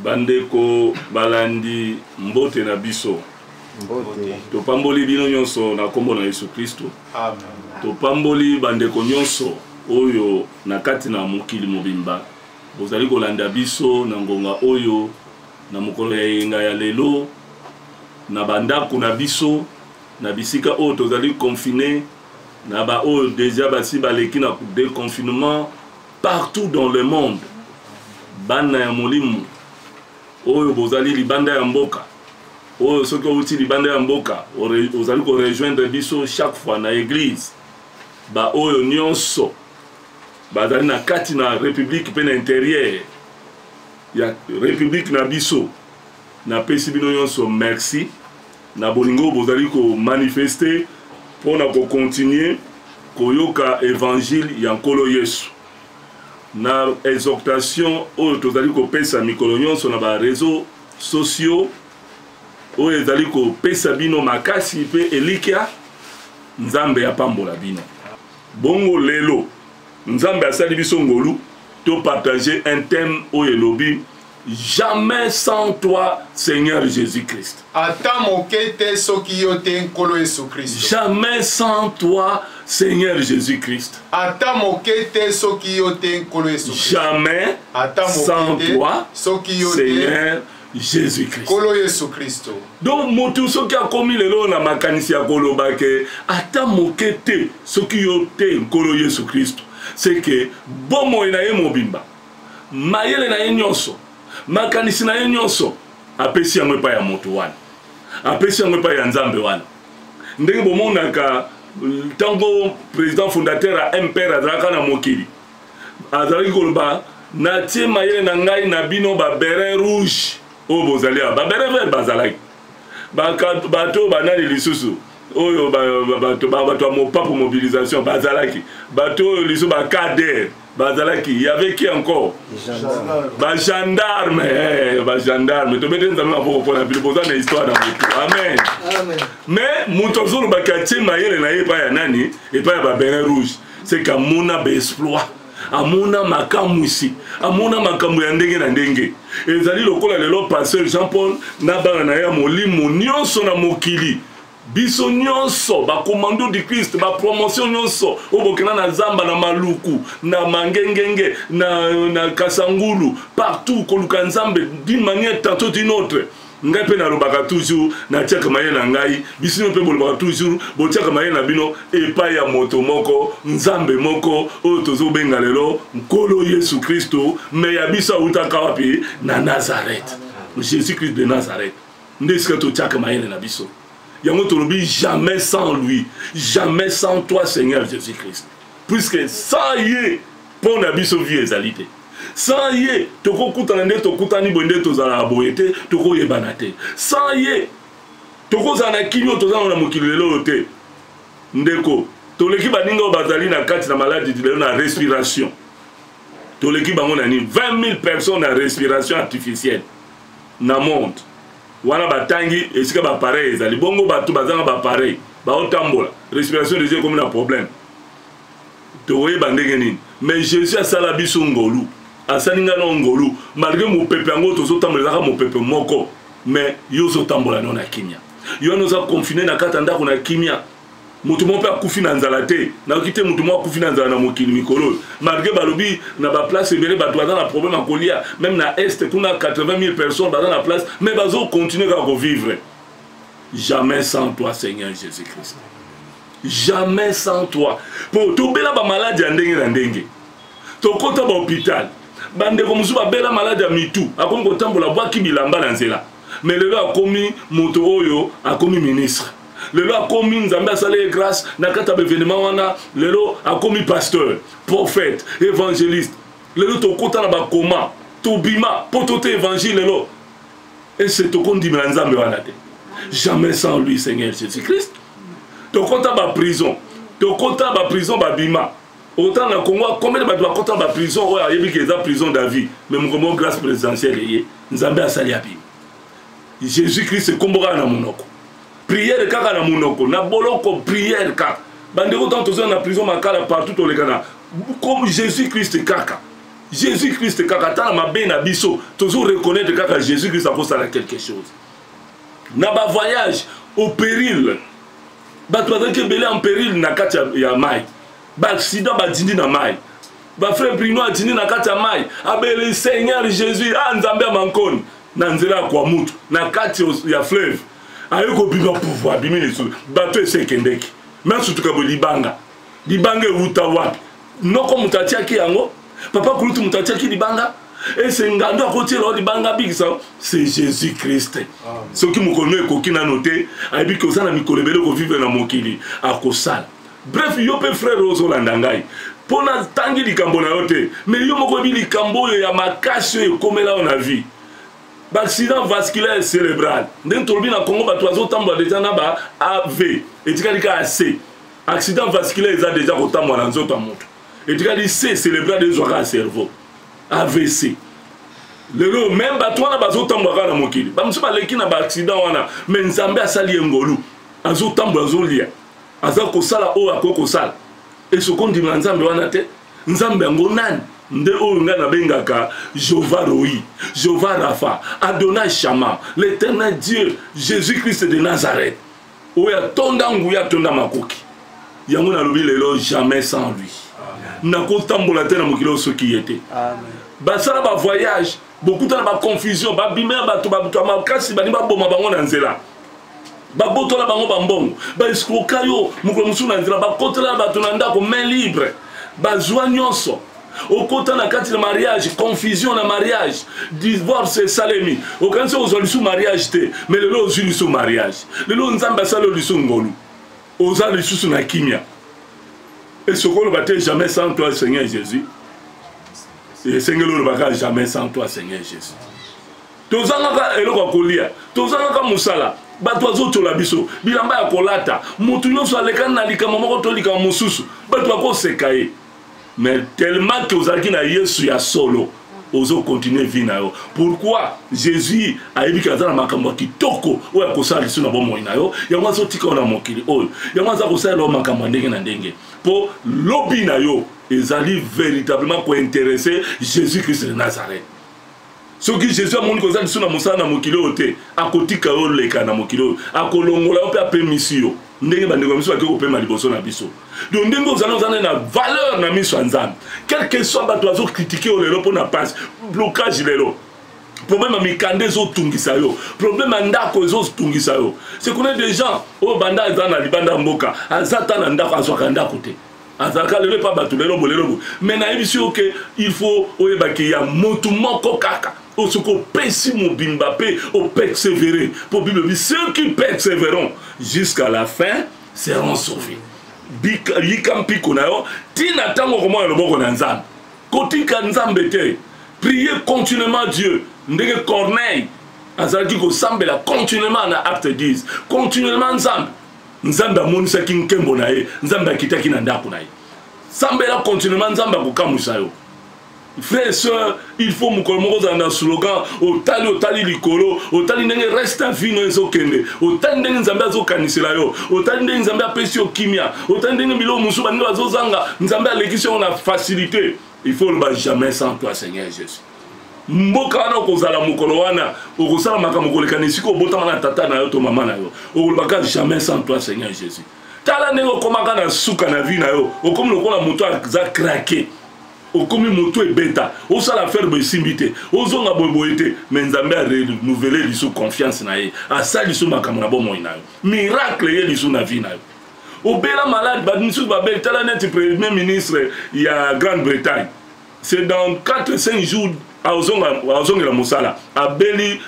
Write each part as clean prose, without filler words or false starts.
Bandeko balandi mbote na biso. To pamboli bino nyonso na kombo na Yesu Kristo. Amen. To pamboli bandeko nyonso oyo na kati na mokili mobimba. Bozali kolanda biso na ngonga oyo na mokolo ya yenga ya lelo na bandako na biso na bisika oyo tozali confiné na ba oyo déjà basi baleki na déconfinement partout dans le monde. Bana ya molimu oyo bozali libanda ya mboka oyo soki outi libanda ya mboka ozali ko rejoindre biso chaque fois na église ba oyo nyonso bazali na kati na république pe na intérieur ya république na biso na pesi bino nyonso merci na bolingo bozali ko manifester pona ko continuer koyoka évangile ya nkolo Yesu na exhortation oyo tozali ko pesa mikolo nyonso na ba réseaux sociaux oyo ezali ko pesa bino makasi pe elikia nzambe ya pambola bino bongo lelo nzambe asali biso ngolu to partager un thème oyo elobi jamais sans toi Seigneur Jésus-Christ. Jamais sans toi Seigneur Jésus-Christ. Jamais sans toi Seigneur Jésus-Christ. Donc motu soki akomi lelo na makanisi ya koloba ke ata mokete soki yote nkolo Yesu Kristo. C'est que bomo na ye mobimba. Mayele na ye nyonso. Makanisi na ye nyonso apesi yango epai ya moto wana. Apesi yango epai ya nzambe wana. Ndenge bomonaka tango président fondateur a MPR azalaka na mokili. Azalaki koloba natie mayele na ngai na bino ba beret rouge o bozali ba beret vert bazalaki. Bato banani lisusu oyo bato mopapo mobilisation bazalaki. Bato liso ba kader bazalaki, il y avait qui encore? Ba gendarme, ba gendarme. To bete nzambe mpo ko na biloboza na histoire dans le Amen. Amen. Mais montozolo ba katie mayele na yepa ya nani? Epa ya ba beret rouge. C'est kamona ba exploit. Amona makambu ici. Amona makambu ya ndenge na ndenge. Ezali lokola lelo pasteur Jean-Paul na bana na ya molimo nyonso na mokili. Biso nyonso ba commando du Christ ba promotion nyonso obokena na zamba na maluku na mangengenge na kasangulu partout koluka nzambe d'une manière tantôt d'une autre ngai pe na lobaka toujours na tiaka maye na ngai biso pe bolobaka toujours bo tiaka maye na bino epa ya moto moko nzambe moko oyo tozo benga lelo nkolo Yesu Kristo me ya biso utaka wapi na Nazareth Jésus Christ de Nazareth ndeska to tiaka maye na biso. Jamais sans lui, jamais sans toi Seigneur Jésus-Christ. Puisque sans y pour nabiso vie ezalité. Sans y toko kutanande to kutani bonde to zala aboyete toko yebanate. Sans y toko zana kinyo to zana na mokili lelo te. Ndeko to leki baninga bazali na kati na maladie de la respiration. To leki bango na ni 20 000 personnes na respiration artificielle na monde. Wana batangi esika ba pareil ezali bongo batu bazanga ba pareil ba otambola respiration déjà comme un problème to oye bandenge nini mais Jésus a sala biso ngolu asaninga no ngolu malgré mo pepe ngo to so tambola ka mo pepe moko mais yo so tambola no na kimia yo no za confiné na kata ndako na kimia mutu mo pe akufi na nzala te na okite mutu mo akufi na nzala na mokili mikolo malgré balobi na ba place ebele bato baza na problème en kolia même na est kuna 80 000 personnes baza na place mais bazo continuer à vivre. Jamais sans toi Seigneur Jésus-Christ. Jamais sans toi. Pour to bela ba malade ya ndenge na ndenge to kota ba hôpital bande ko musu ba bela malade ya mitu akomi ko tambola bwaki bilamba na nzela mais lelo akomi moto oyo akomi ministre. Lelo akomi nzambe asale grâce na kata événement wana lelo akomi pasteur, prophète, évangéliste. Lelo to kota na ba koma, to bima, potote évangile lelo. Et c'est to kondi na nzambe wana te. Jamais sans lui Seigneur Jésus-Christ. To kota ba prison, to kota ba prison ba bima. Autant na Congo combien de ba kota ba prison oya yebi ke za prison d'avis, mais mon grâce présidentielle yé nzambe asali abi. Jésus-Christ kombora na monoko. Prière kaka na monoko na boloko prière kaka bande autant tous na prison makala partout au lekana comme Jésus Christ kaka Jésus-Christ, kakata ma ben abisso, toujours reconnaître que Jésus-Christ a fait quelque chose. Na ba voyage au péril, ba toi que belé en péril na kati ya mai, ba accident ba dindi na mai, ba frère Bruno a dindi na kati ya mai, abele Seigneur Jésus, ah nzambe mankoni, na nzela kwa mutu, na kati ya fleuve, ayeko bima pouvoir, bimi lesu, bato esekendeki, même surtout ka libanga, libanga uta wapi, noko mutatiaki yango, papa kulutu mutatiaki libanga. Et c'est un gars qui c'est Jésus-Christ. Ce qui me connaît, qui n'a noté, a dit que ça n'a mis que le vivre dans mon kili, à Kosal. Bref, il y a des frères aux Hollandais. Pour la tangi di kambo na yote, mais il y a des kambo ya makashi comme là on a vu. Accident vasculaire cérébral. Dans le Congo, il y a des tambours déjà na AV. Et tu as dit AC. Accident vasculaire, ils ont déjà autant dans les autres montres. Et tu as dit C, cérébral des organes cerveau. AVC. Lelo même bato wana bazotambwaka na mokili bamusu baleki na baaccident wana me nzambe asali engolu azotambwa azolia aza kosala oyo akoki kosala esoko ndima nzambe wana te nzambe yango nani nde oyo nga nabengaka Jéhovah Roi, Jéhovah Rapha, Adonai Shama, l'éternel Dieu, Jésus-Christ de Nazareth oyo atonda nguya atonda makoki yango nalobi lelo jamais sans lui. Nakotambola te na mokili oyo soki ete basala ba voyage beaucoup de ba confusion ba bimela bato ba makasi bani ba boma bango na nzela ba botola bango ba mbongo ba escroquer yo mukolo musu na nzela ba kotela bato na ndako main libre ba zwa nyonso okota na kati na mariage confusion na mariage divorce salemi okanse ozali sous mariage te mais lelo ozali sous mariage lelo nzamba asala lisu ngolu ozali sous na kimia. Et ce qu'on ne va jamais sans toi, Seigneur Jésus. Et Seigneur ne va jamais sans toi, Seigneur Jésus. Tous les gens qui ont tous les gens qui musala, batwazo to labiso, bilamba ya kolata, mutu nyonso aleka na likama moko to likama mususu, batwa ko sekaye. Mais tellement que ozalaki na Yesu ya solo, ozo continuer vie na yo. Pourquoi Jésus a dit que za na makambo kitoko oya kosala lisu na bomo na yo, yango azo tika na mokili oyo. Yango aza kosala lo makambo ndenge na ndenge. Pour lobby na yo, ils allaient véritablement pour intéresser Jésus-Christ de Nazareth. Ce qui Jésus a montré que ça na musana na mokilo ote, akotika yo leka na mokilo, akolongola yo pe apé mission. Ndenge ba ndeko miso akoko pe maliboso na biso. Donc ndenge ozana na valeur na miso nzambe. Quel que soit bato azo critiquer o lelo pona passe, blocage lelo. Problème à mikande zo tungisa yo, problème à ndako zo tungisa yo. C'est qu'on a des gens au banda zana libanda mboka, azata na ndako azwaka ndako te. Azaka lelo pa bato lelo bolelo. Mais na yebi sûr que il faut oyebaki ya motu moko kaka. Au soko pesi mobimba pe au persévérer. Pour Bible dit ceux qui persévéreront jusqu'à la fin seront sauvés. Bikampi konayo tina tango komo lo boko na nzambe. Kotika nzambe te. Priez continuellement Dieu. Ndenge Corneille azalaki kosambela continuellement na acte 10 continuellement nzambe amonisaki nkembo na ye nzambe akitaki na ndako na ye sambela continuellement nzambe akokamwisa yo. Frères et sœurs, il faut mukolo moko ozala na slogan otali likolo otali ndenge reste à vie no ezokende otali ndenge nzambe azokanisela yo otali ndenge nzambe apesi yo kimia otali ndenge biloko mosusu baninga bazozanga nzambe alekisi yo na facilité. Il faut le jamais sans toi Seigneur Jésus. Mboka wana okozala mokolo wana okozala makambo kolekana esika obotama na tata na yo to mama na yo okolobaka jamais sans toi Seigneur Jésus. Tala ndenge okomaka na suka na vie na yo okomi lokola moto aza craqué okomi moto ebeta osala faire besimbi te ozonga boyeboye te mais nzambe renouveler lisu confiance na ye asali lisu makambo na bomoi na yo miracle ye lisu na vie na yo obela malade bamisusu babeli tala neti premier ministre ya Grande-Bretagne. C'est dans 4-5 jours à Ozongela Moussala, à Beli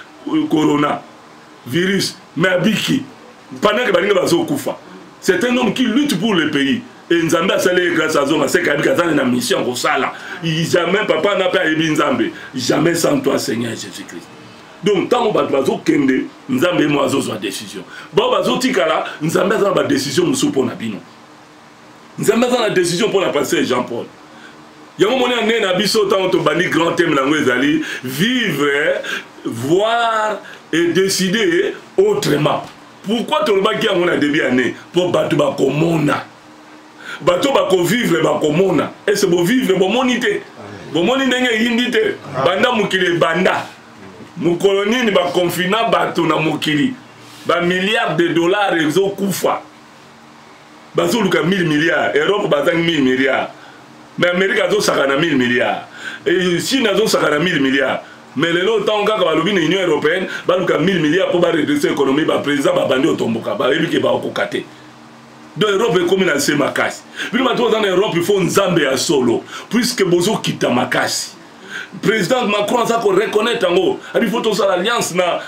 Corona, virus, mais à Biki, pendant que Balinga Bazo Koufa. C'est un homme qui lutte pour le pays. Et Nzambe a salé grâce à Zonga, c'est qu'il y a une mission pour ça là. Jamais papa n'a pas aimé Nzambe. Jamais sans toi, Seigneur Jésus-Christ. Donc, tant que Bazo Kende, Nzambe et moi, Zozo a décision. Bon, Bazo Tikala, Nzambe a une décision pour Nabino. Nzambe a une décision pour la passer Jean-Paul. Yango moni ane na biso tant to bani grand thème nango ezali vivre, voir et décider autrement. Pourquoi to lobaki yango na début année pour bato ba komona. Bato ba ko vivre ba komona. Et c'est bo vivre bo monité. bomoni ndenge yindi te banda mukili banda mukoloni ni ba confina bato na mukili ba milliards de dollars ezokufa bazoluka 1000 milliards Europe bazangi 1000 milliards mais Amérique azosaka na 1000 milliards et Chine azosaka na 1000 milliards mais lelo tant kaka balobi na Union européenne baluka 1000 milliards pour ba redresser l'économie ba président ba bandi otomboka ba ebike ba okokate. Donc l'Europe est comme une ancienne makasi. Puis maintenant dans l'Europe il faut nzambe ya solo puisque bozo kita makasi. Président Macron a reconnaître en haut. Il faut tous l'alliance na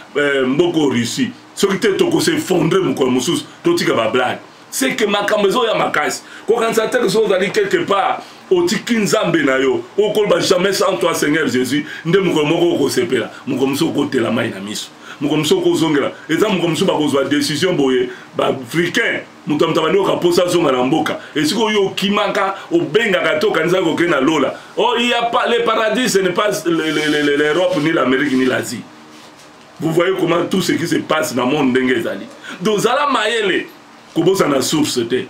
mboko Russie. Ce qui était toko s'effondrer mon corps moussous totika ba blague. C'est que makambezo ya makasi. Quand ça te chose aller quelque part au tiki nzambe na yo, au kolba jamais sans toi Seigneur Jésus, nde moko moko ko sepela. Moko mso ko tela mai na miso. Mukomso ko zongela eza mukomso ba kozwa décision boye ba africain mutamtabani okaposa zonga na mboka esiko yo kimaka obenga kato kanisa ko kena lola oh il y a pas le paradis ce n'est pas l'Europe ni l'Amérique ni l'Asie. Vous voyez comment tout ce qui se passe dans le monde d'Engezali. Donc zala maele kobosa na source te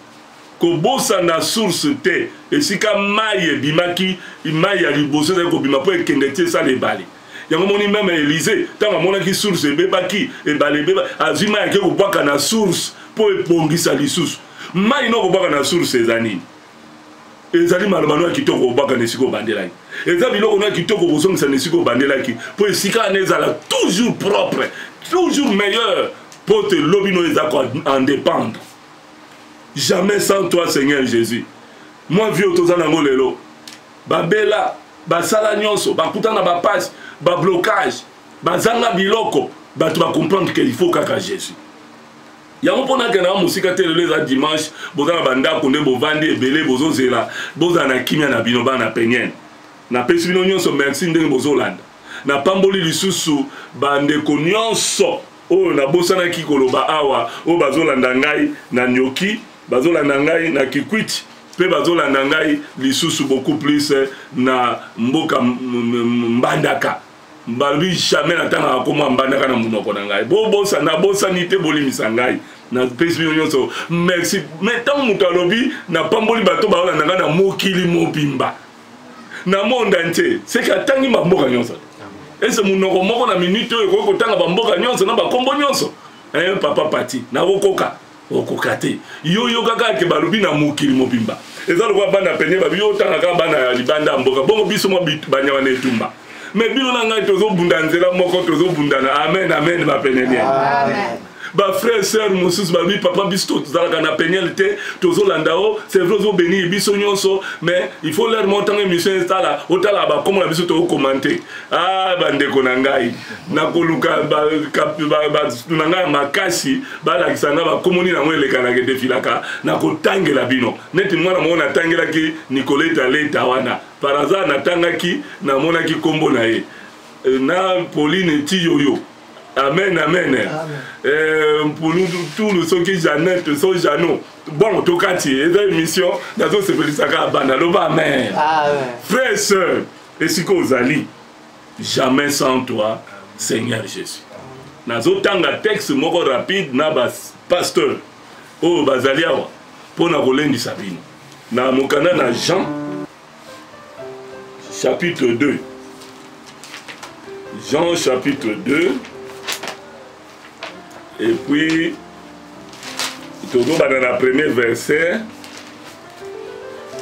kobosa na source te esika maye bimaki imaya liboso ko bima po ekendete sa le bali. Yango moni même Élysée tant mona ki source bebaki e balé beba azima yake ko bwaka na source po ebongisa lisusu mai no ko bwaka na source ezani ezali malobano ya kitoko ko bwaka nesiko bandelaki eza biloko na kitoko ko zongisa nesiko bandelaki po esika nezala toujours propre toujours meilleur po te lobino ezako en dépendre jamais sans toi Seigneur Jésus. Moi vieux tozana ngolelo babela basala nyonso bakutana ba passe ba blocage bazanga biloko bato ba comprendre qu'il faut kaka Jésus. Yango pona ke na musika te lelo za dimanche bozana banda konde bovandi ebele bozozela bozana kimia na bino bana penyen na pesi bino nyonso merci ndenge bozolanda na pamboli lisusu bandeko nyonso oyo na bosana ki koloba awa o bazolanda ngai na nyoki bazolanda ngai na kikwiti pe bazolanda ngai lisusu beaucoup plus na mboka mbandaka mbalbi jamais natanga akoma mbandaka na munoko na ngai bobosa na bosani te bolimisa ngai na pesi nyonso merci mais tant mutalobi na pamboli bato bazolanda ngai na mokili mobimba na monde entier c'est que atangi mboka nyonso ese munoko moko na minute oyo ko tanga bamboka nyonso na bakombo nyonso papa pati na okoka okokate yo kaka ke balobi na mokili mobimba eza lokwa bana penye babi yo tanga ka bana libanda mboka bongo biso mo banya wana etumba mais bino na ngai tozobunda nzela moko tozobundana amen amen ba penye bien amen ba frère sœur mosusu babi papa biso tozalaka na penyel te tozolanda o c'est vrai zo béni biso nyonso mais il faut leur montrer émission installa otala ba comme la biso to commenter ah bandeko na ngai na koluka ba na ngai makasi ba la kisanga ba komoni na mwele kana ke defilaka na kotangela bino neti mwana mona tangela ki Nicoleta leta wana par hasard na tangaki na mona ki kombo na ye na Pauline Tiyoyo. Amen, amen. Pour nous tous ceux qui Jeannette, sont Jeannot. Bon, tout cas, c'est une mission. Dans ce amen. Frères et sœurs, et si vous allez, jamais sans toi, Seigneur Jésus. Dans un texte rapide, na pasteur, oh, bazaliawa, pour na rolendi sabine. Na mokana na Jean, chapitre 2. Jean, chapitre 2. Et puis, toujours dans le premier verset,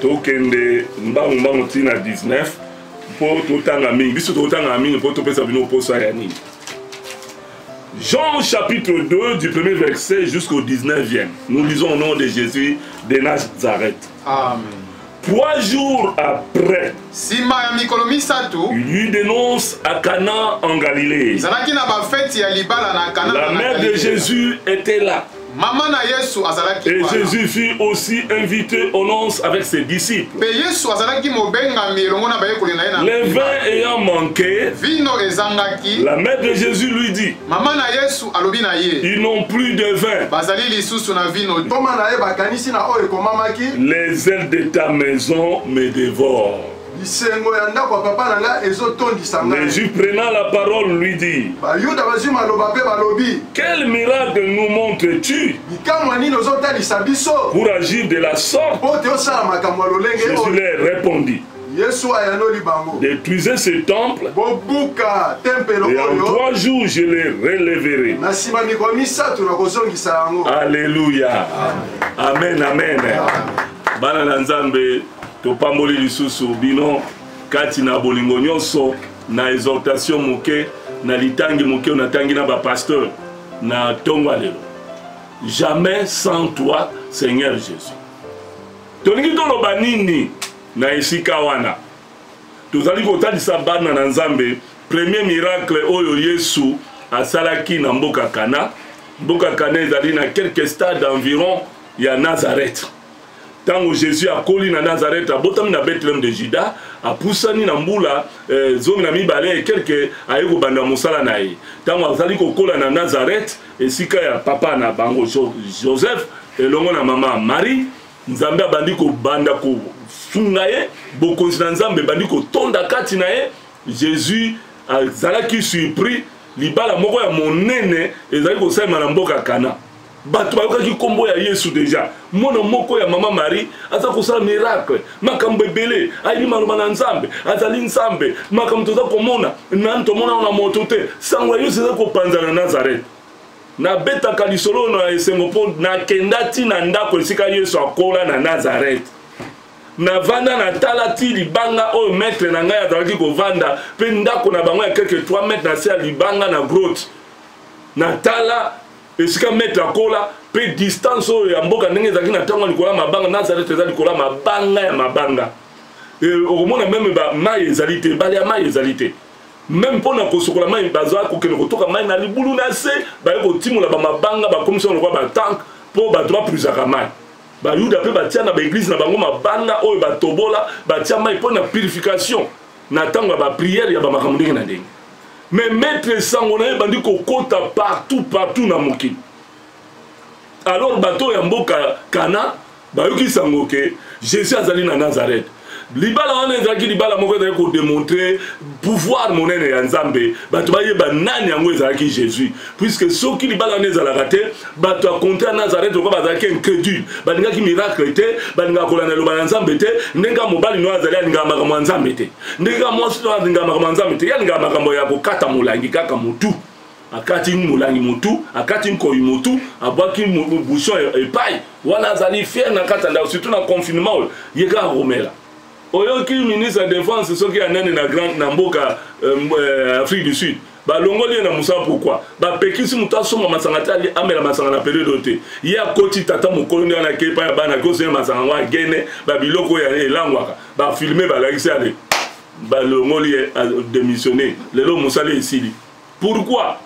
tokende mbang tina 19 pour tout temps ami, biso tout temps ami pour tout pesa bino pour ça yani. Jean chapitre 2 du premier verset jusqu'au 19e. Nous lisons au nom de Jésus de Nazareth. Amen. 3 jours après, il lui dénonce à Cana en Galilée. La mère de Jésus était là. Et Jésus fut aussi invité aux noces avec ses disciples. Les vins ayant manqué, la mère de Jésus lui dit, ils n'ont plus de vin. Les ailes de ta maison me dévorent. Jésus prenant la parole lui dit, quel miracle nous montres-tu pour agir de la sorte? Jésus leur répondit, Détruisez ce temple. Et en 3 jours, je les relèverai. Alléluia. Amen, amen. Bana na Nzambe, topamboli lisusu bino kati na bolingo nyonso na exhortation moke na litangi moke na tangi na ba pasteur na tongo lelo. Jamais sans toi, Seigneur Jésus. Tolingi toloba nini na esika wana. Tozali kotalisa bana na Nzambe premier miracle oyo Yesu asalaki na mboka Kana. Mboka Kana ezali na quelques stades environ ya Nazareth. Tango Jésus a koli na Nazareth, a botami na Bethlehem de Juda, a poussani na mbula zomi na mibale quelques ayeko banda musala na ye. Tango azali kokola na Nazareth, esika ya papa na bango Joseph, elongo na mama Marie, Nzambe abandi ko banda ko sunga ye, bokonzi na Nzambe bandi ko tonda kati na ye. Jésus azalaki surpris, libala moko ya monene ezali ko saima na mboka Kana. Bato bayokaki kombo ya Yesu deja. Mwana moko ya mama Marie aza kosala miracle. Makambo ebele ayi maloba na Nzambe, azali Nzambe. Makambo toza komona na ntomona na moto te. Sango Yesu aza kopanza na Nazareth. Na betaka lisolo na esengo po na kendati na ndako esika Yesu akola na Nazareth. Na vanda na tala ti libanga oyo maître na ngai azalaki kovanda pe ndako na bango ya quelque 3 mètres na se ya libanga na grotte. Na tala esika maître akola pe distance oyo ya mboka ndenge ezalaki na ntango likola mabanga Nazareth ezali likola mabanga ya mabanga. Okomona meme ba mai ezali te, bale ya mai ezali te. Même pour na kosokola mai bazwa kokende kotoka mai na libulu na se baye kotimola ba mabanga ba komisa lokwa ba tank po ba droit plus mai. Ba yuda pe batia na ba église na bango mabanga oyo ba tobola batia mai po na purification na tango ba prière ya ba makambo ndenge na ndenge. Mais maître sango na bandi kokota partout na mokili. Alors bato ya mboka Kana bayoki sango ke Jésus azali na Nazareth. Libala wana ezalaki libala moko ezalaki kodemontre pouvoir monene ya Nzambe. Bato bayeba nani yango ezalaki Jésus. Puisque soki libala wana ezalaka te, bato akonte ya Nazareth oko bazalaki incrédule. Balingaki miracle te, balingaka kolanda eloba na Nzambe te, ndenga mobali no azali alingaka makambo ya Nzambe te. Ndenga mwasi no alingaka makambo ya Nzambe te, yalingaka makambo ya kokata molangi kaka motu. Akati molangi motu, akati nkoyi motu, abwaki bouchon epai. Wana azali fier na katanda, surtout na confinement, yeka romela. Oyoki ministre de défense soki anene na grande na mboka Afrique du Sud ba longoli na musa pourquoi ba pekisi muta soma masanga tali amela masanga na période te ya koti tata mokolo na kepa ya bana ko se masanga wa gene ba biloko ya elangwaka ba filmer ba lakisi ale ba longoli démissionner lelo musali esili pourquoi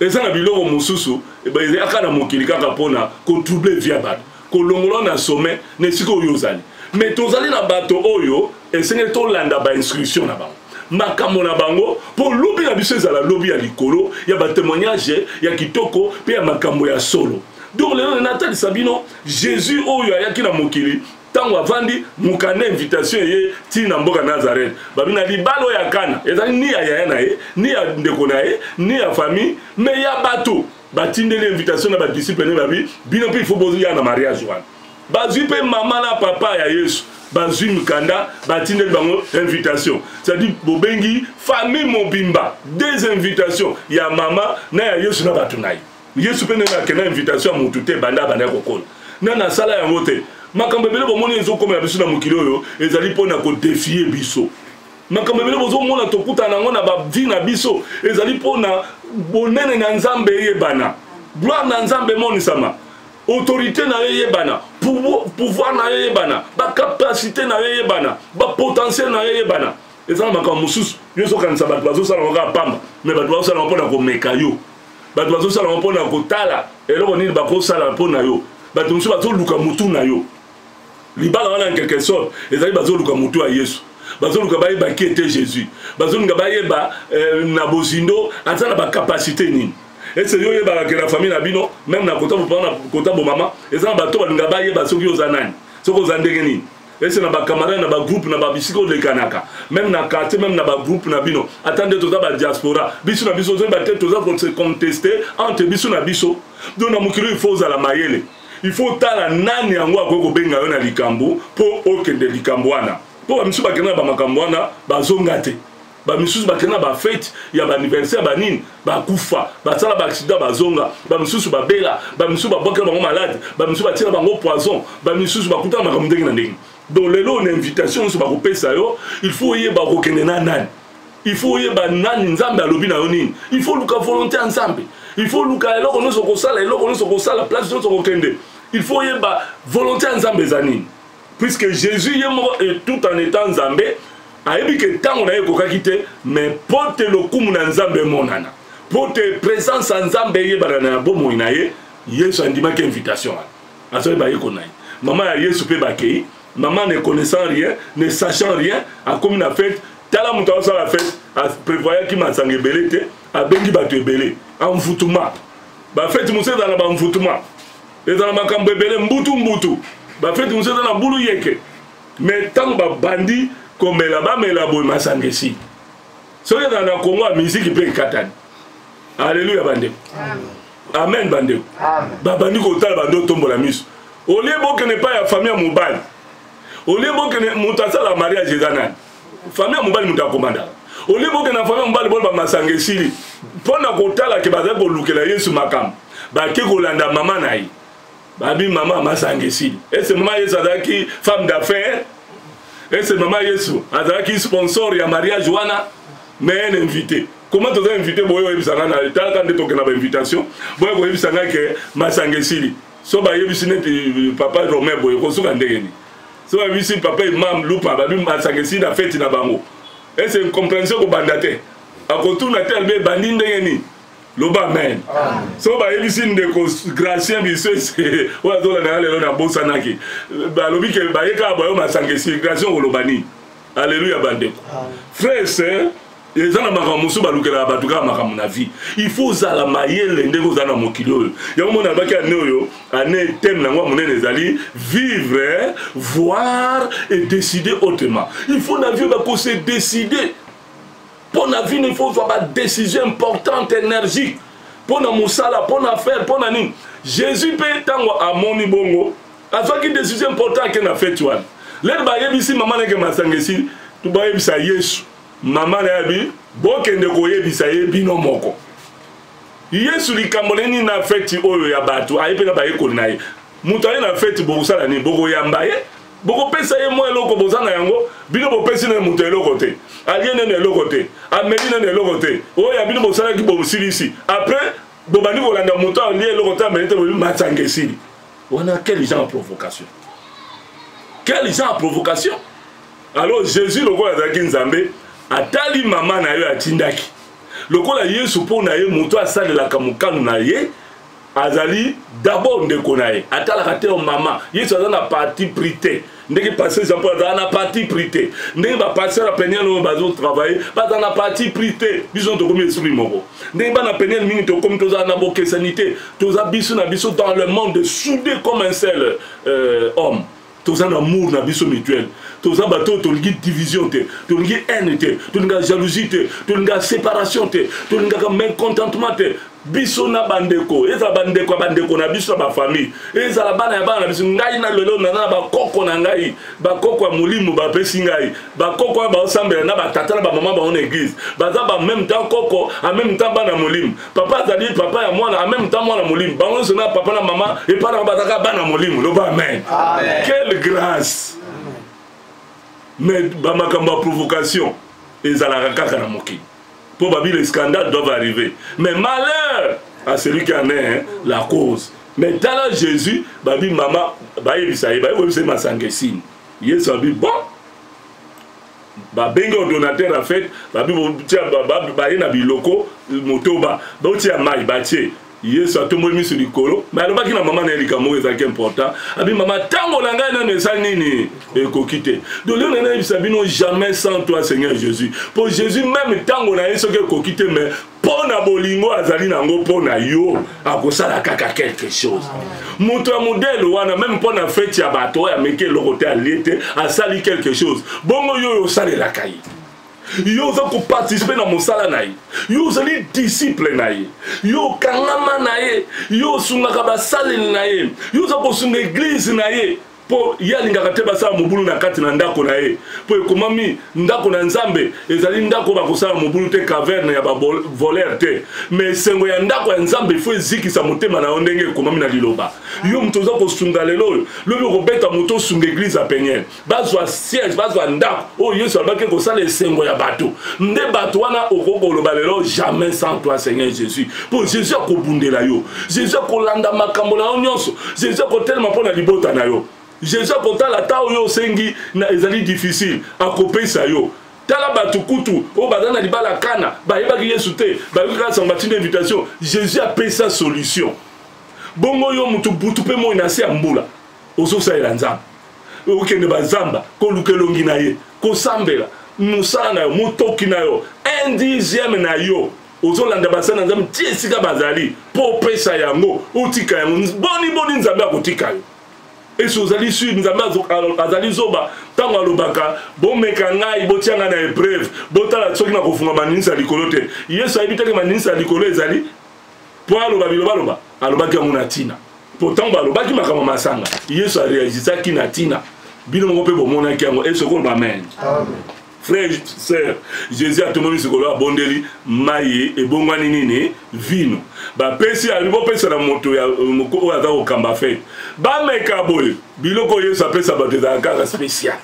eza na biloko mususu ba eza na mokili kaka pona ko troubler via ba ko longola na sommet ne siko yozali. Mais tozali na bato oyo esengeli tolanda ba instruction na bango makambo na bango pour lobi na biso ezala lobi ya likolo ya ba témoignage ya kitoko pe ya makambo ya solo. Donc lelo natalisa bino Jésus oyo ayaki na mokili tango avandi mukane invitation ye ti na mboka Nazareth babina libalo ya Kana ezali ni ya yaya na ye ni ya ndeko na ye ni ya famille mais ya bato batindeli invitation na ba disciple ne babi bino pe il faut bozo ya na mariage wana. Bazui pe maman na papa ya Yesu bazui mukanda batindeli bango invitation c'est-à-dire bobengi famille mobimba des invitations ya mama na ya Yesu na batu na ye Yesu pe na kena invitation mutu te banda kokola na sala ya ngote makambo ebele bomoni ezokoma ya biso na mokili oyo ezali mpona kodefie biso makambo ebele bozomona tokuta nango na bavi na biso ezali mpona bonene na Nzambe eyebana gloire na Nzambe emonisama autorité na yebana pouvoir na yebana ba capacité na yebana ba potentiel na yebana ezala makambo mususu yoso kanisa bato bazosala ngoka pamba mais bato bazosala mpona komeka yo bato bazosala mpona kotala eloko nini bakosala mpona yo bato mususu bazoluka mutu na yo libala wana en quelque sorte ezali bazoluka mutu ya Yesu bazoluka bayeba qui était Jésus bazoluka bayeba na bozindo azala ba capacité nini. Et c'est yo yeba que la famille na bino même na kota bo mama ezala bato balinga bayeba soki ozanani soki ozandenge nini. Et c'est na ba camarade na ba groupe na ba bisiko de kanaka même na quartier même na ba groupe na bino attendez toza ba diaspora biso na biso ba tête toza pour se contester entre biso na biso donc na mukilo il faut la mayele il faut tala nani yango akoko benga yo na likambo po okende likambo wana po bamisusu bakenda ba makambo wana bazonga te bamisusu bakenda ba fête ya ba anniversaire banini bakufa basala ba accident bazonga bamisusu babela bamisusu babokela bango malade bamisusu batira bango poison bamisusu bakutana makambo ndenge na ndenge. Donc lelo une invitation sur bakopesa yo il faut yeba kokende na nani il faut yeba nani nzambe alobi na yo nini il faut luka volonté ensemble il faut luka eloko nyonso kosala eloko nyonso kosala place nyonso kokende il faut yeba volonté ensemble ezanini puisque Jésus ye moko et tout en étant nzambe ayebi ke ntango na ye kokaki te mais pote lokumu na nzambe emonana pote présence ya nzambe eyebana na bomoi na ye Yesu andimaki invitation wana azoyeba ye ko na ye mama ya Yesu mpe bakei maman ne connaissant rien ne sachant rien a comme une fête tala muta osa la fête a prévoyé ki masanga ebele te abengi bato ebele en mfutuma ba fête musa dans ba mfutuma ezala makambo ebele mbutu ba fête musa dans bulu yeke mais tant ba bandi komela ba mela boy masanga esi soki dans la Congo la musique pe katani alléluia bande amen bande ba bandi ko tala bando tombola miso olie boke ne pas ya famille mobile olie boke ne mutasa la mariage ezana famille mobile mutakomanda olie boke na famille mobile bol ba masanga esili pona kotala ke baza ko lukela Yesu makam ba ke kolanda mama nayi babi mama masanga esili ese mama Yesu azaki femme d'affaires ese mama Yesu azaki sponsor ya mariage wana mais un invité. Comment tu as invité boyo ebisanga na tala kande tokena ba invitation boyo ko ebisanga ke masanga esili so ba yebisine papa Romain boyo ko suka ndenge ni so ba bisi papa imam lupa ba bi masanga esili na fête na bango et c'est une compréhension ko bandate akotuna tel be bandi ndenge ni loba amen so ba yebisine de ko gracien biso c'est wa dola na lelo na bosa naki ba lobi ke ba yeka boyo masanga esili gracien ko lobani alléluia bande frère sœur les gens n'ont musu balukela batuka makamu na vie il faut zala mayele ndeko zana mokilo ya mona baki aneyo ane thème na ngwa monene ezali vivre voir et décider autrement il faut na vie ba ko se décider pour na vie il faut avoir des décisions importantes énergiques pour na musala pour na faire pour na ni Jésus peut tango amoni bongo afaki décision importante que na fait toi l'air ba yebisi mama na ke masangesi tu ba yebisa Yesu mama na yabi bokende koyebisa ye bino moko Yesu likambo nini na feti oyo ya bato ayepena ba yekoli na ye mutu aye na feti bokosala ni bokoyamba ye bokopesa ye mo eloko bozana yango bino bopesi na mutu eloko te aliene na eloko te ameli na eloko te oyo ya bino bosalaki bosilisi après bobandi kolanda mutu alie eloko te ameli te bobi matsanga esili wana quel genre de provocation quel genre de provocation alors Jésus lokola azalaki nzambe atali mama na yo atindaki lokola Yesu po na ye moto asalelaka mokano na ye azali d'abord ndeko na ye atalaka te mama Yesu aza na parti prité ndenge passer Jean Paul aza na parti prité ndenge ba passer la peniel no bazo travailler baza na parti prité biso to komi esprit moko ndenge ba na peniel mingi to komi toza na bokesanité toza biso na biso dans le monde soudé comme un seul homme toza na amour na biso mutuel toza bato tolingi division te tolingi haine te tolinga jalousie te tolinga séparation te tolinga mécontentement te biso na bandeko eza bandeko na biso na ba famille eza la bana ya bana biso ngai na lelo na bakoko na ngai bakoko ya molimo bapesi ngai bakoko ba osambela na batata na ba mama ba on église baza ba même temps koko en même temps bana molimo papa azali papa ya mwana en même temps mwana molimo bango sona papa na mama et para bataka bana molimo loba amen quelle grâce mais ba makambo provocation ezalaka kaka na mokili. Pour Babi, les scandales doivent arriver. Mais malheur à celui qui en est la cause. Mais dans la Jésus, Babi, maman, Babi, ça y est, Babi, c'est ma sanguine. Yes, Babi, bon. Babi, le donateur a fait, Babi, Babi, Babi, loko, motoba, Babi, Babi, Babi, Yesu atomoli sur likolo mais alobaki na maman na likamo ezaki important abi maman tango na ngai na nesali nini ekokite donc le nana bisabino jamais sans toi Seigneur Jésus pour Jésus même tango na yeso ke kokite mais pona bolingo azali nango pona yo akosala kaka quelque chose moto modèle wana même pona fête ya bato ya meke lokote aliete asali quelque chose bongo yo sale la kai yo za ko participer na mosala na ye yo zali disciple na ye yo kangama na ye yo sungaka basaleli na ye yo za ko sunga église na ye po yalingaka te basala mobulu na kati na ndako na ye po ekomami ndako na nzambe ezali ndako bakosala mobulu te caverne ya bavoleur te mais esengo ya ndako ya nzambe ifo ezikisa motema na yo ndenge ekomami na liloba yo moto oza kosunga lelo oyo lobi okobeta moto osunga eglize ya peniel bazwa siège bazwa ndako oyo yesu alobaki kosala esengo ya bato nde bato wana okokoloba lelo jamais sans toi Seigneur Jésus po Jésus akobundela yo Jésus akolanda makambo na yo nyonso Jésus akotelema mpo na libota na yo Jésus akotala ta oyo osengi na ezali difficile akopesa yo tala bato kutu oyo baza na libala kana bayebaki yesu te bayebaki kaka batina invitation Jésus apesa solution bongo yo mutu butu mpe moi na se ya mbula ozosalela nzambe okende bazamba koluka elongi na ye kosambela mosala na yo motoki na yo 1/10 na yo ozolanda basala na nzambe ti esika bazali mpo opesa yango otika yango boni nzambe akotika yo esi ozali sud nzambe azali zoba ntango alobaka bomeka ngai botia ngai na épreuve botala soki na kofunga maninisa likolo te yesu ayebi teke maninisa likolo ezali mpo aloba bilobaloba alobaki yango na ntina mpo ntango alobaki makambo masanga yesu areagisaki na ntina bino moko mpe bomonaki yango esi okoloba amen frère sœur Jésus a tomoni sikolo abondeli mayi ebongwani nini vino bapesi alibopesa na moto ya oyo aza kokamba fete bameka boye biloko yesu apesa bato ezalaka spécial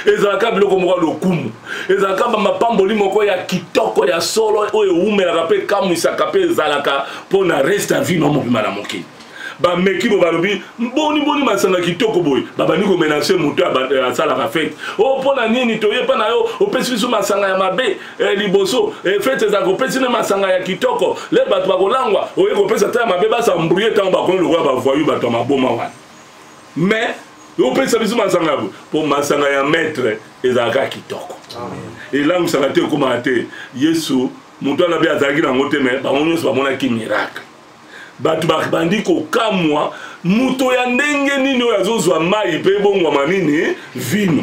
ezalaka biloko moko lokumu ezalaka bamapamboli moko ya kitoko ya solo oyo ewumelaka mpe ekamwisaka mpe ezalaka mpo na reste ya vino mobima na mokili bameki bo balobi boni masanga kitoko boye babandi komenase moto asalaka fete o mpona nini toyepa na yo opesi biso masanga ya mabe liboso fete ezalaka opesi ne masanga ya kitoko le bato bakolangwa oye kopesa ta ya mabe basambrouye ntango bakoni lokola bavoyu bato ya maboma wana mais opesa biso masanga boye mpo masanga ya maître ezalaka kitoko elangwisaka te ekomaka te yesu moto wana mpe azalaki nango te mais bango nyonso bamonaki miracle bato bandi kokamwa muto ya ndenge nini oyo azozwa mai mpe ebongwama nini vino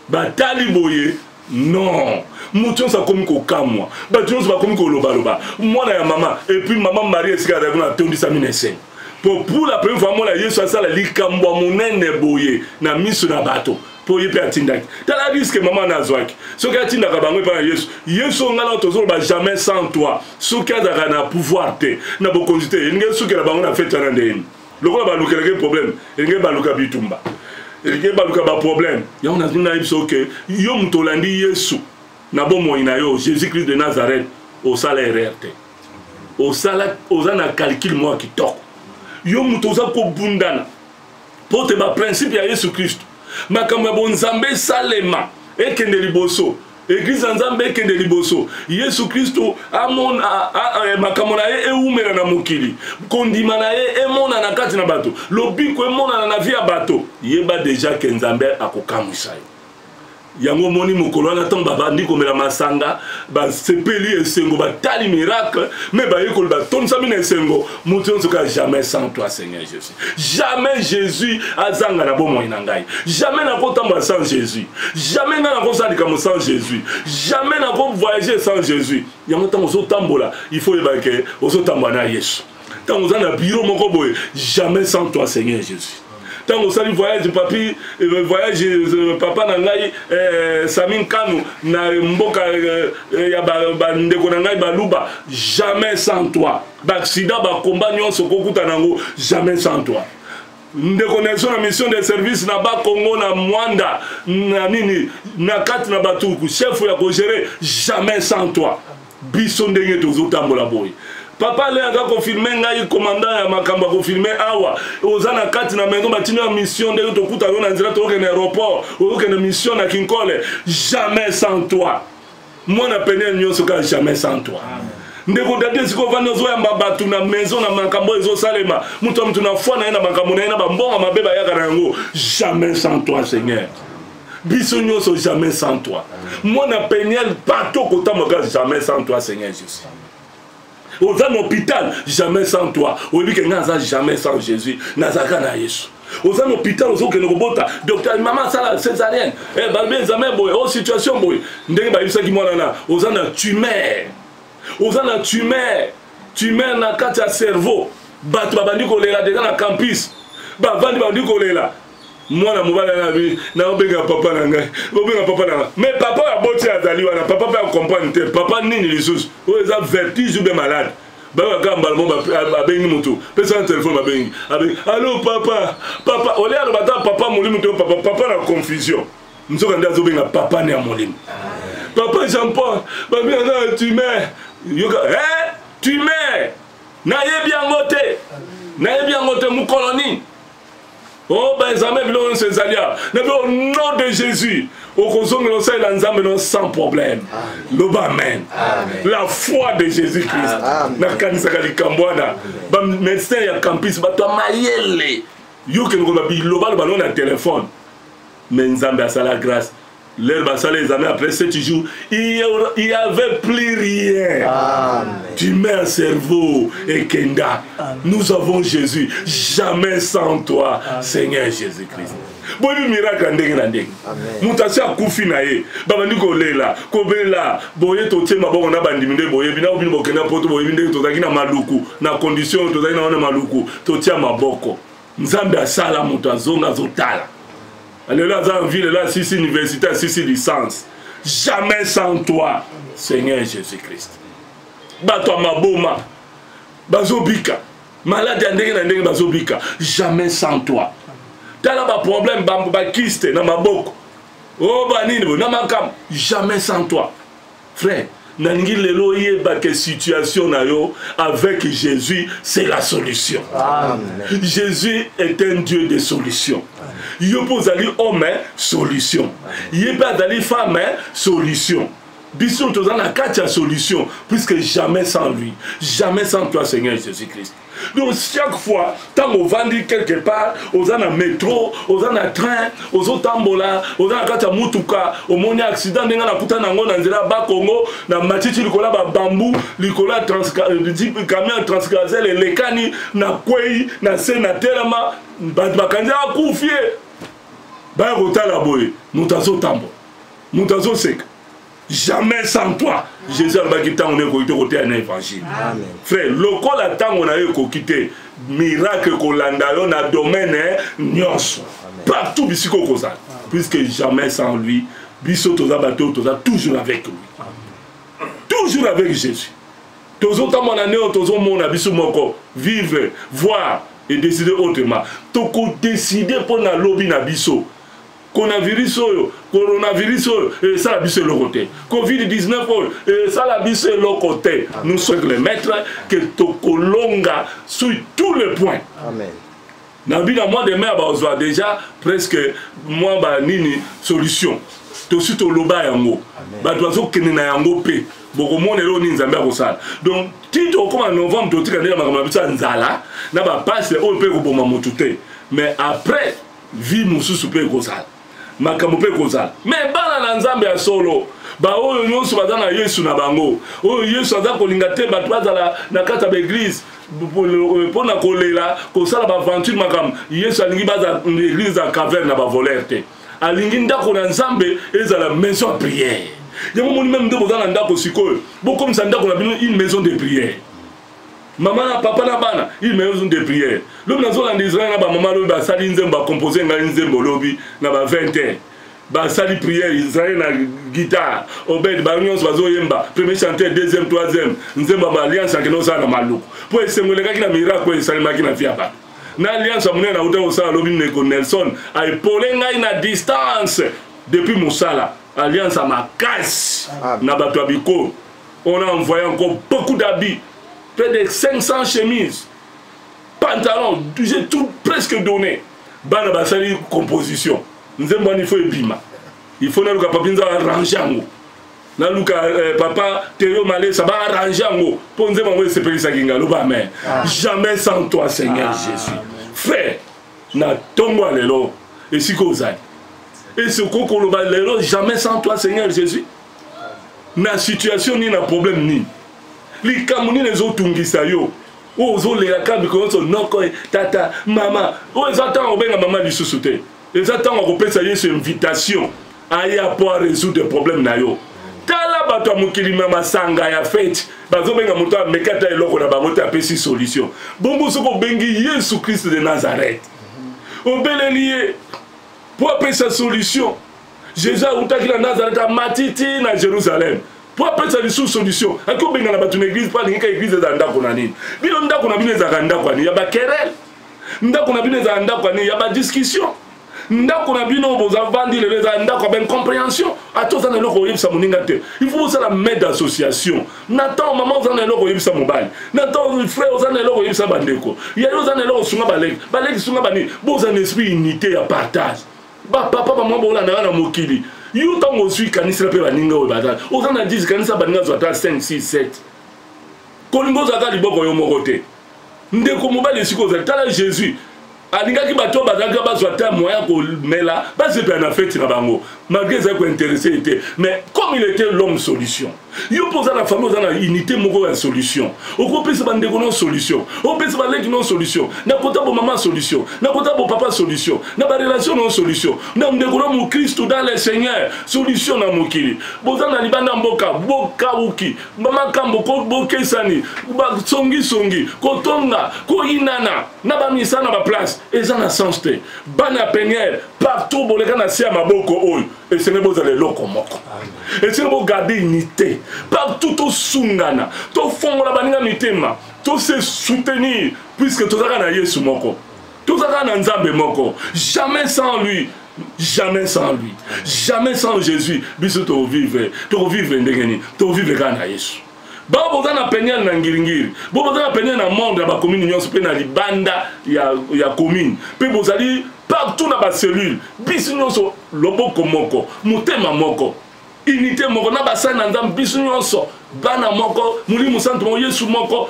batali boye non mutu nyonso akomi kokamwa bato nyonso bakomi kolobaloba mwana ya mama epuis mama marie esika azalaki na atondisami na esengo pour la première fois mona yesu asala likambo ya monene boye na miso na bato po ye mpe atindaki tala riske mama na azwaki soki atindaka bango epa na yesu ngana tozoloba jamais sans toi soki azalaka na pouvoir te na bokonzi te elingi esukela bango na fete wana ndeni lokola balukelaki problème elingi baluka bitumba elingi baluka baproblème yango nazina biso ke yo moto olandi yesu na bomoi na yo Jésus Christ de Nazareth osala erreur te oza na calcul moko kitoko yo moto oza kobundana po te baprincipe ya yesu kristo makambo ya bonzambe salema ekende liboso église ya nzambe ekende liboso yesu kristo makambo na ye ewumela na mokili kondima na ye emonana kati na bato lobiko emonana na vie ya bato yeba deja ke nzambe akokamwisa yo yango moni mokolo wana ntango babandi komela masanga basepeli esengo batali miracle mais bayekoli batondisami na esengo moto nyonso kaka jamais sans toi Seigneur Jésus jamais Jésus azanga na bomoi na ngai jamais nakotambola sans Jésus jamais ngai nakosala likambo sans Jésus jamais nakovoyager sans Jésus yango ntango ozotambola il faut yeba ke ozotambola na yesu ntango oza na biro moko boye jamais sans toi Seigneur Jésus tant osali voyage papi voyage papa na ngai Samin Kanu na mboka ya bandeko na ngai baluba jamais sans toi d'accident bakomba nyonso kokuta nango jamais sans toi ndeko na mission de service na ba Congo na Mwanda na nini na kati na batuku chef ya ko gérer jamais sans toi biso ndenge tozotambola boy papa le anga confirmer ngai commandant ya makamba confirmer awa ozana kati na maison batina mission de tokuta na nzira toke na aéroport oke na mission na Kinkole jamais sans toi moi na penel nyonso ka jamais sans toi ndeko dade siko vano zo ya mbabatu na maison na makambo ezo salema mutu na foi na makambo na bambonga mabeba yaka na yango jamais sans toi Seigneur biso nyonso jamais sans toi moi na penel bato kota moka jamais sans toi Seigneur Jésus aux hôpital jamais sans toi au lieu que naza jamais sans Jésus nazaka na Yesu aux hôpital aux que robota docteur maman sala césarienne balbe examen boy au situation boy ndenge ba yisa ki mwana na aux tumeur na kati ya cerveau bato babandi kolela déjà na campus bavandi bandi kolela moi na mobala na bi na obenga papa na ngai obenga papa na mais papa a boti azali wana papa peut comprendre te papa nini lisusu o eza vertige ou bien malade ba ka mbalmo ba bengi mutu pesa na téléphone ba bengi allô papa papa ole alo bata papa molimo to papa na confusion nzoka ndazo benga papa ne molimo papa Jean-Paul ba bien tu mets yoka tu mets na yebi angote mu coloni. Oh, ben, ça m'a vu ces alliés. Au nom de Jésus, au consomme de sans problème. Amen. La foi de Jésus-Christ. Na kanisa kambwana. Ba médecin ya campus ba to mayele. Yo ke ngo ba bilobal ba na téléphone. Mais nzambe a sa la grâce. L'herbe a salé les amis après 7 jours, il n'y avait plus rien. Amen. Tu mets un cerveau et Kenda. Nous avons Jésus. Jamais sans toi, amen. Seigneur Jésus-Christ. Bon miracle ndenge na ndenge. Mutation akufi na ye. Babandi ko lela, ko bela, boye to tema bongo na bandiminde boye bina obini bokena poto boye binde to zaki na maluku, na condition to zaki na maluku, to tia maboko. Nzambe asala mutu azonga zotala. Alléluia, dans la ville, là, 6 universités, 6 licences. Jamais sans toi, Seigneur Jésus-Christ. Bato maboma, bazobika, malade andenge bazobika. Jamais sans toi. T'as là un problème, ba kiste, na maboko. Oh, banini, na makam. Jamais sans toi. Frère, nangi lelo yeba que situation na yo avec Jésus, c'est la solution. Amen. Jésus est un Dieu de solution. Yo pose ali homme solution. Yeba dali femme solution. Bisson tozan na katia solution puisque jamais sans lui, jamais sans toi Seigneur Jésus-Christ. Donc chaque fois, tant on vandi quelque part, aux en métro, aux en train, aux tambola, aux en katia mutuka, au moni accident denga na puta nango na nzela ba Congo, na matiti likola ba bambou, likola camion transgazel et lekani na kwei na sena telama, bakanja akufie. Ba rotala boye, mutazo tambo. Mutazo sek. Jamais sans toi. Jésus a quitté on est côté un évangile. Frère, le col attend on a eu quitté miracle kolanda yo na domaine nyonso. Partout bisiko koza. Puisque jamais sans lui, biso toza bateau toza toujours avec lui. Toujours avec Jésus. Tozo ta mon année tozo mon abiso moko vivre, voir et décider autrement. Toko décider pour na lobby na biso. Coronavirus, et ça la bise le côté. Covid-19, et ça la bise le côté. Nous sommes les maîtres que Tokolonga sur tous les points. Amen. Nabina moi de mer bah déjà presque moi bah nini solution. To suite au loba yango. Bah doiso kenina yango pe. Boko monde lo ni nzambe ko sala. Donc tito comme en novembre to tika ndela makama bisa nzala na ba passe o pe ko boma motute. Mais après vie mususu pe ko sala. Makambo pe kozala mais bana na nzambe ya solo ba oyo nyonso baza na Yesu na bango oyo Yesu aza kolinga te bato bazala na kata ba église pona kolela kosala ba aventure makambo Yesu alingi baza église ya caverne na ba voleur te alingi ndako na nzambe ezala maison de prière yango moni même ndeko za na ndako sikoyo comme ça ndako na bino une maison de prière. Maman na papa na bana il maison de prière. L'homme na zone en Israël na ba maman lo ba sali nzemba composer nga nzembo lobi na ba 20h. Ba sali prière Israël na guitare. Obed ba nyonso bazo yemba. Premier chanteur, deuxième, troisième. Nzemba ba alliance ke no sa na maluku. Po esengoleka kina miracle esalima kina via ba. Na alliance amune na uta osala lobi neko Nelson ay polenga ina distance depuis Moussala. Alliance à ma casse na bato abiko. On a envoyé encore beaucoup d'habits. Près de 500 chemises, pantalons, j'ai tout presque donné. Bana basali composition. Nzemba il faut ebima. Il faut na luka papinza arranger ngo. Na luka papa Théo Malé ça va arranger ngo. Pour nzemba ngo sepelisa kinga loba mais jamais sans toi Seigneur Jésus. Frère, na tombo lelo et sikozali. Et ce koko loba lelo jamais sans toi Seigneur Jésus. Na situation ni na problème ni. Les Camerounais les autres tungisa yo. Oh zo les akabi ko so noko tata mama. Oh ils attendent obenga maman du sous-souté. Ils attendent ko pesa yesu invitation aya pour résoudre des problèmes na yo. Tala bato mokili mama sanga ya fête. Bazo benga moto amekata eloko na bango ta pesi solution. Bongo soko bengi Yesu Christ de Nazareth. Obelelié pour appeler sa solution. Jésus a oublié la Nazareth à Matiti na Jérusalem. Pour appeler sa solution. À quoi ben na une église pas l'église église des anda konani. Bino nda kona bino za anda kwani ya ba querelle. Nda kona bino za anda kwani ya ba discussion. Nda kona bino boza vandi les anda kwa ben compréhension. À tous en eloko yebisa moninga te. Il faut ça la mettre d'association. Nathan maman za na eloko yebisa mobali. Nathan frère za na eloko yebisa bandeko. Ya yo za na eloko sunga balek. Balek sunga bani. Boza un esprit unité à partage. Ba papa maman bola na mokili. Yo tango suis kanisa pe baninga o bazala. Ozana 10 kanisa baninga zo ata 5 6 7. Kolingo za ka liboko yo mokote. Ndeko mobali siko za tala Jésus. Alinga ki bato bazaka bazwa ta moya ko mela, ba se pe na fête na bango. Malgré ça ko intéressé était, mais comme il était l'homme solution. Yo posa la famille dans la unité moko ya solution. O ko pesa bande ko non solution. O pesa ba leki non solution. Na kota bo maman solution. Na kota bo papa solution. Na ba relation non solution. Na ndeko mo Christ dans le Seigneur solution na mokili. Boza na libanda mboka boka uki. Mama kambo ko bokesani. Ba songi ko tonga ko inana. Na ba misana ba place. Et ça n'a sens te. Bana peniel partout boleka na sia maboko oyo. Et ce n'est pas les locaux moko. Et ce n'est pas garder unité. Partout au sungana. To fongo la baninga mitema. To se soutenir puisque to zaka na Yesu moko. To zaka na Nzambe moko. Jamais sans lui. Jamais sans lui. Jamais sans Jésus. Biso to vivre. To vivre ndengeni. To vivre kana Yesu. Ba boza na penyana na ngiringiri. Bo boza na penyana na monde ba commune nyonso pe na libanda ya commune. Pe bozali partout na ba cellule. Biso nyonso loboko moko, mutema moko. Unité moko na ba sana Nzambe biso nyonso. Bana moko, Mulimu Santo mo Yesu moko.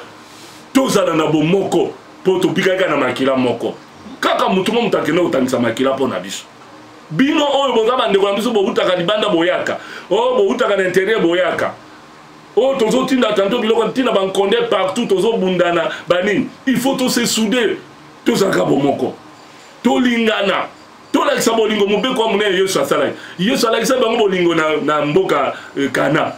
Tozala na bo moko po to pikaka na makila moko. Kaka mutu mo mutakene otangisa makila po na biso. Bino oyo boza bande ko na biso bo utaka libanda boyaka. Oh bo utaka na intérieur boyaka. Oh, tozo tinda tanto biloko tinda bankonde partout tozo bundana banin. Il faut tous se souder. Tous akabo moko. To lingana. To la kisabo lingo mbe ko mune Yesu asala. Yesu ala kisabo bango bolingo na mboka Kana.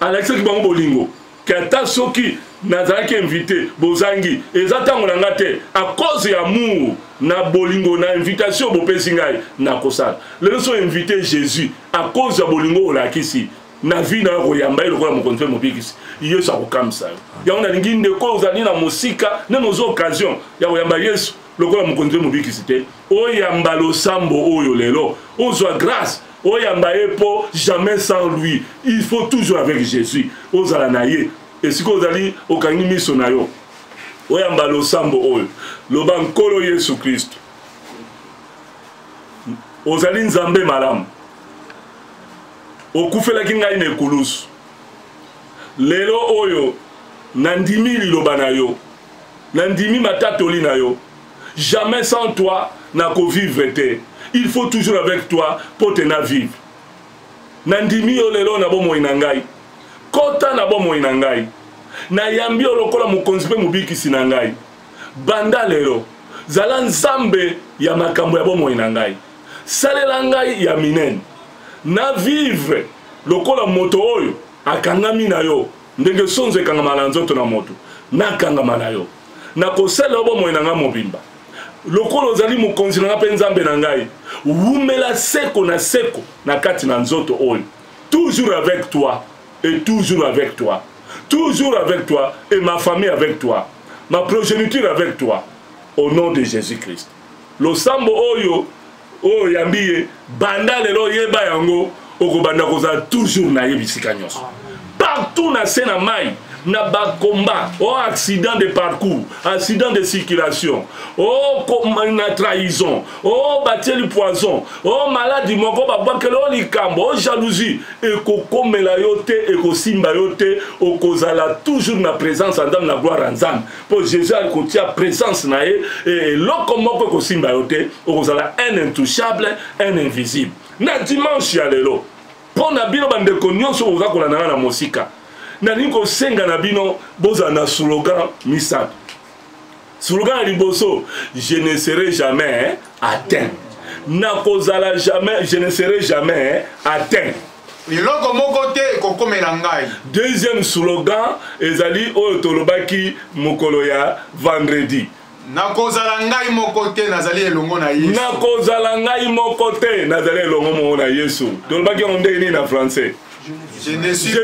Ala kisabo bango bolingo. Kata soki nazaki invité bozangi ezatango na ngate à cause ya amour na bolingo na invitation bopesi ngai na kosala. Les sont invité Jésus à cause ya bolingo olakisi. Na vie na koyamba ile kwa mokonze mobikisi Yesu akokamsa ya ona linginde ko uzali na musika na nozo occasion ya koyamba Yesu lokola mokonze mobikisi te oyamba losambo oyo lelo ozwa grâce oyamba epo jamais sans lui il faut toujours avec Jésus ozala na ye et siko ozali okangi miso na yo oyamba losambo oyo loba nkolo Yesu Kristo ozali nzambe malamu okufelaki ngai na ekulusu lelo oyo nandimi liloba na yo nandimi matatoli na yo jamais sans toi na kovivre te il faut toujours avec toi pour te na vivre nandimi yo lelo na bomoi na ngai kota na bomoi na ngai na yambi yo lokola mokonzi mpe mobikisi na ngai banda lelo zala nzambe ya makambo ya bomoi na ngai salela ngai ya minene na vivre lokola moto oyo akangami na yo ndenge sonzo ekangama na nzoto na moto nakangama na yo nakosala bomoi na nga mobimba lokola ozali mokonzi na nga mpe nzambe na ngai wumela seko na seko na kati na nzoto oyo toujours avec toi et toujours avec toi toujours avec toi et ma famille avec toi ma progéniture avec toi au nom de Jésus-Christ losambo oyo oh yambiye banda lelo yeba yango okobanda koza toujours na yebisika nyonso partout na sena mai na ba combat oh accident de parcours accident de circulation oh na trahison oh batie poison oh maladie moko ba bakelo likambo oh jalousie ekokomela yo te ekosimba yo te okozala toujours na présence en na gloire en Nzambe pour Jésus akotia présence na ye et loko moko ekosimba yo te okozala un intouchable un invisible na dimanche ya lelo pona bino bandeko nyonso ozakola na mosika nani ko senga na bino boza na slogan misato slogan liboso je ne serai jamais atteint na kozala jamais je ne serai jamais atteint Iloko moko te kokomela ngai. Deuxième slogan ezali oyo tolobaki mokolo ya vendredi nakozala ngai moko te nazali elongo na Yesu. Nakozala ngai moko te nazali elongo na Yesu. Tolobaki on ndeni na français. Je ne suis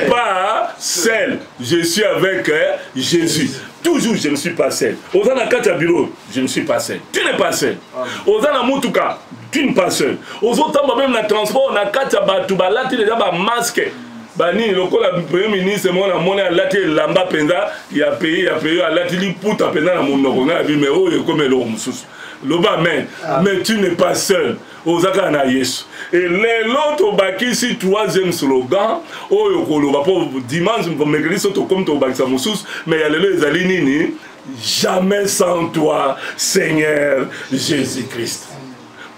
pas seul. Je suis avec Jésus. Toujours je ne suis pas seul. Ozana kati bureau, je ne suis pas seul. Tu n'es pas seul. Ozana mutuka, tu n'es pas seul. Ozotamba même na transport na kati batu balati déjà ba masque. Bani lokola premier ministre mon amone alati lamba penza ya pays alati li puta penza na monoko na bi mais oyo comme le mususu. Loba men, mais tu n'es pas seul. Ozaka na Yesu. Et l'autre bakisi troisième slogan, oyo koloba pour dimanche mercredi soto comme to bakisa mususu, mais ya lelo ezali nini? Jamais sans toi, Seigneur Jésus-Christ.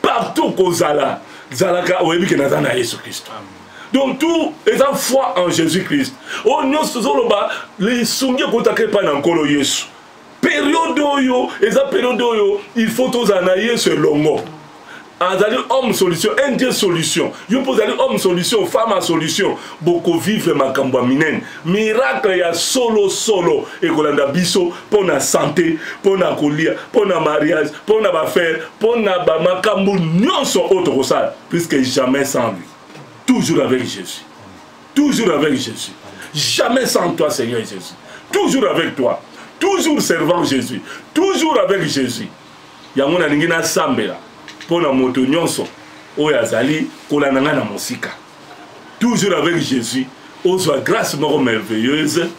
Partout kozala, zalaka oyebi ke nazana Yesu Christ. Donc tout est en foi en Jésus-Christ. Oh nyonso zoloba les sungi kotake pa na nkolo Yesu. Période oyo, eza période oyo, il faut tozana Yesu longo. Azali homme solution, un Dieu solution. Yo posali homme solution, femme à solution. Beaucoup vivre makambo minen. Miracle ya solo et kolanda biso pour na santé, pour na kolia, pour na mariage, pour na affaire, pour na ba makambo nyonso autre kosala, puisque jamais sans lui. Toujours avec Jésus. Toujours avec Jésus. Jamais sans toi, Seigneur Jésus. Toujours avec toi. Toujours servant Jésus. Toujours avec Jésus. Yango na lingina sambela. Pour la moto nyonso. Oya zali kolananga na musika. Toujours avec Jésus. Ozwa grâce moko merveilleuse.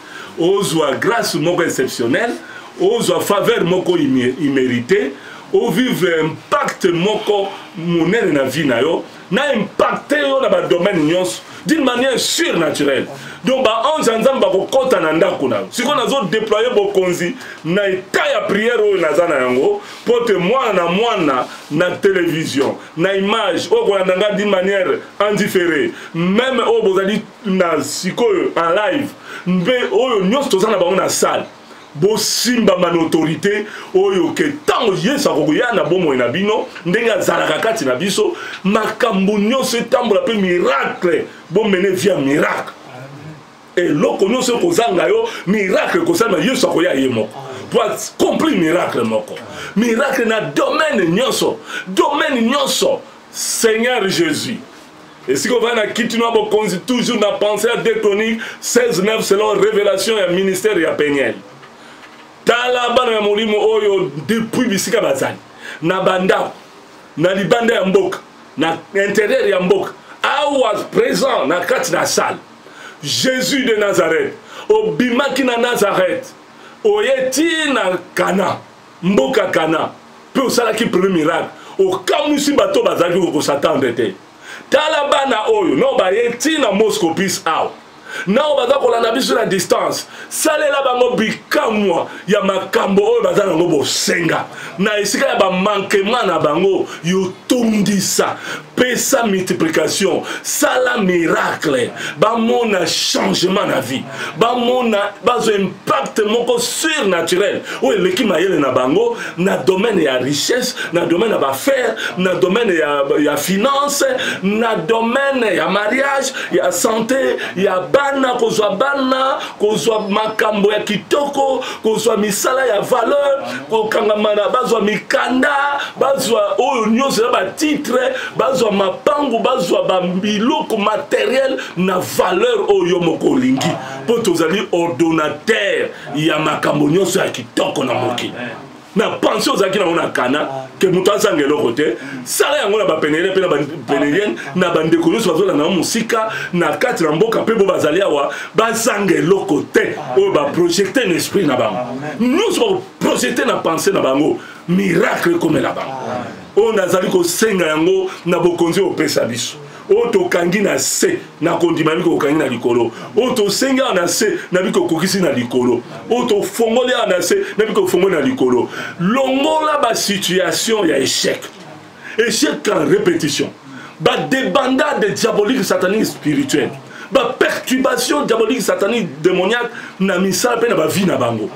Ozwa grâce moko exceptionnelle. Ozwa faveur moko immérité. O vivre impact moko monene na vie na yo. Na impacté yo na ba domaine nyonso d'une manière surnaturelle. Donc ba ange nzamba ko kota na ndako na. Siko nazo déployer bokonzi na état ya prière oyo nazana yango pour te mwana na télévision, na image o ko ndanga d'une manière indifférée. Même o bozali na sikoyo en live. Mbe oyo nyonso tozana ba na salle. Bo simba man autorité oyo ke tango Yesu akoya na bomo na bino ndenge azalaka kati na biso makambo nyonso etambola pe miracle bo mener via miracle. Et loko nyonso kozanga yo miracle kozanga Yesu akoya ye moko pour accomplir miracle moko. Miracle na domaine nyonso Seigneur Jésus. Et si on va na kitino bokonzi toujours na penser à 2 Chroniques 16:9 selon révélation et ministère ya Peniel. Tala bana ya molimo oyo depuis bisika bazali na banda na libanda ya mboka na intérieur ya mboka awa présent na kati na salle Jésus de Nazareth obimaki na Nazareth oyeti na Kana mboka Kana pe osalaki premier miracle okamusi bato bazali ko s'attendre te tala bana oyo no bayeti na Moscow peace out. Non, baza kolanda biso na distance. Salela bango bikamwa ya makambo oyo baza nango bosenga. Na esika ya ba manquement na bango yo tondisa. Pesa multiplication, sala miracle. Ba mona changement na vie. Ba mona bazo impact moko surnaturel. O eleki mayele na bango na domaine ya richesse, na domaine ya affaires, na domaine ya finance, na domaine ya mariage, ya santé, ya bana kozwa makambo ya kitoko, kozwa misala ya valeur, kokangamana bazwa mikanda, bazwa oyo nyonso ba titre, bazwa mapangu, bazwa bambiloko matériel na valeur oyo moko lingi. Po tozali ordonnateur ya makambo nyonso ya kitoko na moki. Na pension zaki na ona Kana ke muto azanga eloko te sala yango na bapenelien pe na bapenelien na bandeko nyonso bazola na musika na kati na mboka pe bo bazali awa bazanga eloko te oyo baprojecte na esprit na bango nyonso baprojecte na pensée na bango miracle comme na bango oyo nazali kosenga yango na bokonzi opesa biso oto kangi na se na kondima biko kangi na likolo oto senga na se na biko kokisi na likolo oto fongole na se na biko fongole na likolo longola ba situation ya échec en répétition ba débandade diabolique satanique spirituelle ba perturbation diabolique satanique démoniaque na misala pe na ba vie na bango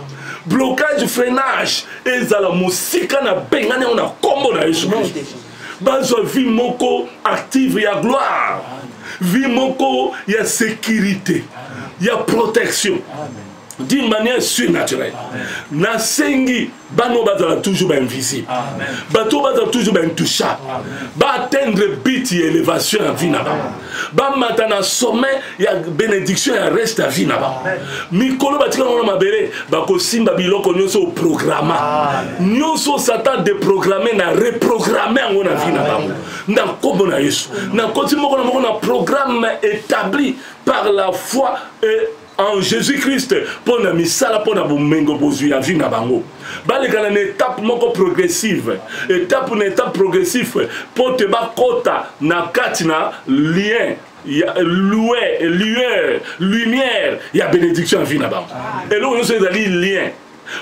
blocage freinage ezala musika na bengane on a combo na Yesu Christ. Bazwa vie moko active ya gloire, vie moko ya sécurité, ya protection. d'une manière surnaturelle. Nasengi bano bazala toujours invisible. Bato bazala toujours intouchable. Ba atteindre but et élévation à vie naba. Ba matana sommet ya bénédiction ya reste à vie naba. Mikolo batika ngona mabele bako simba biloko nyonso au programme. Nyonso Satan déprogrammer na reprogrammer ngona vie naba. Na kombo na Yesu. Na continue moko na programme établi par la foi et en Jésus-Christ pour na misala pour na bumengo bozui ya vie na bango baleka na étape moko progressive étape progressive pour te ba kota na kati na lien ya lumière ya bénédiction ya vie na bango et là on se ezali lien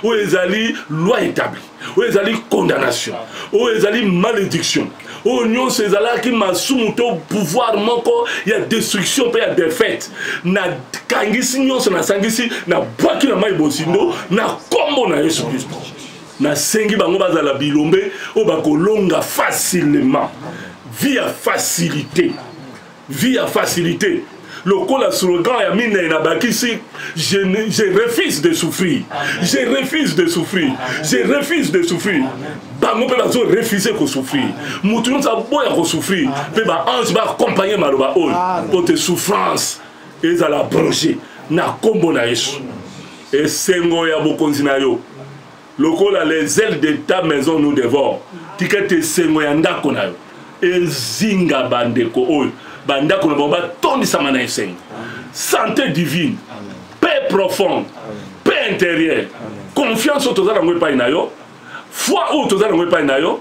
ou ezali loi établie ou ezali condamnation ou ezali malédiction ou nous ces ala qui m'a soumis au pouvoir moko il y a destruction il y a défaite na kangisi nyonso na sangisi na bwaki na mai bosindo na kombo na Yesu Christ na sengi bango bazala bilombe o bakolonga facilement via facilité le col a slogan ya mine na bakisi je refuse de souffrir bango pe bazo refuser ko souffrir mutu nza boya ko souffrir pe ba ange ba accompagner maloba on pour tes souffrances ezala brancher na kombo na Yesu et sengo ya bokonzi na yo lokola les ailes de ta maison nous dévorent tikete sengo ya ndako na yo ezinga bandeko oyo bandako na bomba tondisa mana esengo santé divine paix profonde paix intérieure confiance au tozala ngwe pa na yo foi au tozala ngwe pa na yo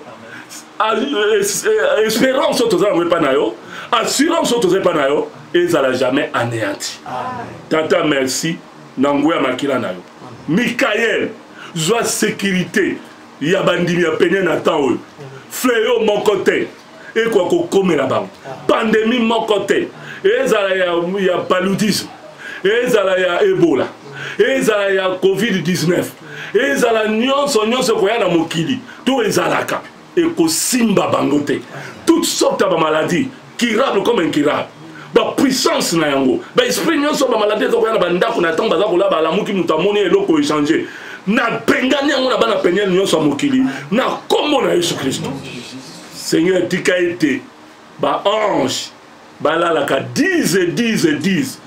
espérance au tozala ngwe pa na yo assurance au tozala pa na yo ezala jamais anéanti. Tata merci nangwe makila na yo Michael joie sécurité ya bandimi ya penye na temps fléau mon côté et quoi qu'on comme là-bas pandémie mon côté ezala ya paludisme ezala ya Ebola ezala ya COVID-19 ezala nyonso koya na mokili to ezalaka et ko simba bangote toutes sortes de maladies curable comme incurable ba puissance na yango ba esprit nyonso ba maladie to koya na bandako na temps baza kola ba lamuki mutamoni eloko échanger na bengani yango na bana penyel nyonso mokili na kombo na Yesu Christ. Seigneur, tika ete ba ange balalaka 10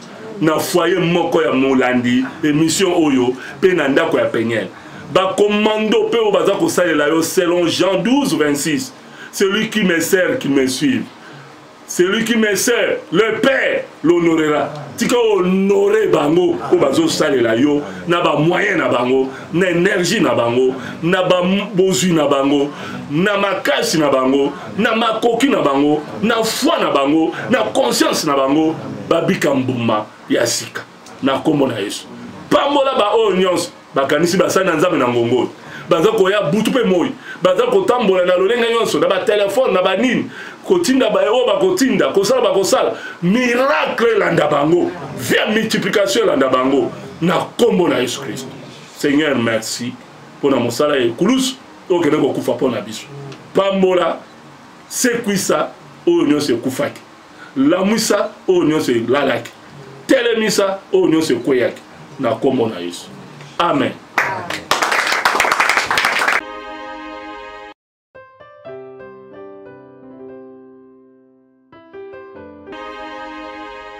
na foyer moko ya molandi émission oyo pe na ndako ya penyel ba commando pe o baza ko salela yo selon Jean 12:26 celui qui me sert qui me suit. Celui qui me sert, le Père l'honorera. Tika honorer bango, o bazo salela yo, na ba moyen na bango, na énergie na bango, na ba bozu na bango, na makasi na bango, na makoki na bango, na foi na bango, na conscience na bango, babika mbuma ya sika. Na kombo na Yesu. Pambola ba o nyons, bakanisi basana nzambe na ngongo. Baza koya butu pe moyi, baza kotambola na lolenga nyonso, na ba téléphone na ba nini. Kotinda ba eo ba kotinda kosala ba kosala miracle landa bango via multiplication landa bango na kombo na Yesu Christ. Seigneur merci pour na mosala e kulus o kene ko kufa pona biso pambola sekwisa o nyonso kufaki lamwisa o nyonso lalaki telemisa o nyonso kweyaki na kombo na Yesu. Amen.